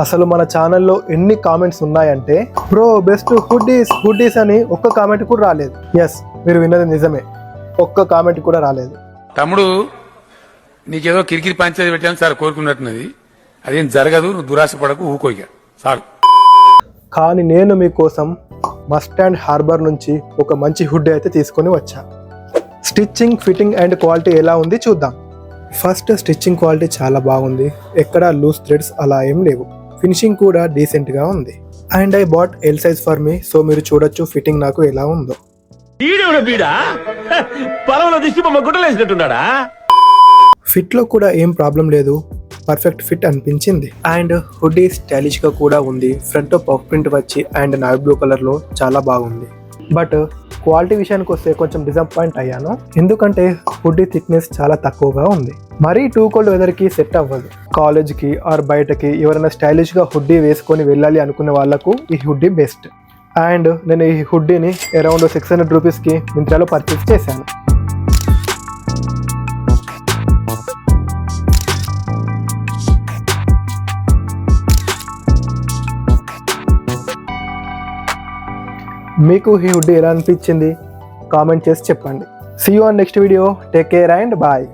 అసలు మన ఛానల్లో ఎన్ని కామెంట్స్ ఉన్నాయంటే బ్రో బెస్ట్ హుడ్డీస్ అని ఒక్క కామెంట్ కూడా రాలేదు. ఎస్, మీరు విన్నది నిజమే, ఒక్క కామెంట్ కూడా రాలేదు. తమ్ముడు నీకేదో కిరికిరి పంచాయతీ పెట్టాను సార్ కోరుకున్నట్టున్నది, అదేం జరగదు, నువ్వు దురాశ పడకు, ఊకోగా సార్. కానీ నేను మీకోసం మస్ట్ అండ్ హార్బర్ నుంచి ఒక మంచి హుడ్డీ అయితే తీసుకొని వచ్చా. స్టిచ్చింగ్, ఫిట్టింగ్ అండ్ క్వాలిటీ ఎలా ఉంది చూద్దాం. ఫస్ట్ స్టిచ్చింగ్ క్వాలిటీ చాలా బాగుంది, ఎక్కడ లూజ్ థ్రెడ్స్ అలా ఏం లేవు. ఫినిషింగ్ కూడా డీసెంట్ గా ఉంది. And I bought L size for me, so మీరు చూడొచ్చు ఫిట్టింగ్ నాకు ఎలా ఉందో. ఫిట్ లో కూడా ఏం ప్రాబ్లం లేదు, పర్ఫెక్ట్ ఫిట్ అనిపించింది. అండ్ హుడ్డీ స్టైలిష్ గా కూడా ఉంది. ఫ్రంట్ పఫ్ ప్రింట్ వచ్చి అండ్ నావీ బ్లూ కలర్ లో చాలా బాగుంది. బట్ క్వాలిటీ విషయానికి వస్తే కొంచెం డిసప్పాయింట్ అయ్యాను, ఎందుకంటే హుడ్డీ థిక్నెస్ చాలా తక్కువగా ఉంది. మరీ టూ కోల్డ్ వెదర్ కి సెట్ అవ్వదు. కాలేజ్ కి ఆర్ బయటకి ఎవరైనా స్టైలిష్ గా హుడ్డీ వేసుకొని వెళ్ళాలి అనుకునే వాళ్ళకు ఈ హుడ్డీ బెస్ట్. అండ్ నేను ఈ హుడ్డీని అరౌండ్ 600 రూపీస్కి మింత్రాలో పర్చేస్ చేశాను. మీకు ఈ హుడ్డీ ఎలా అనిపించింది కామెంట్ చేసి చెప్పండి. See you on next video. Take care and bye.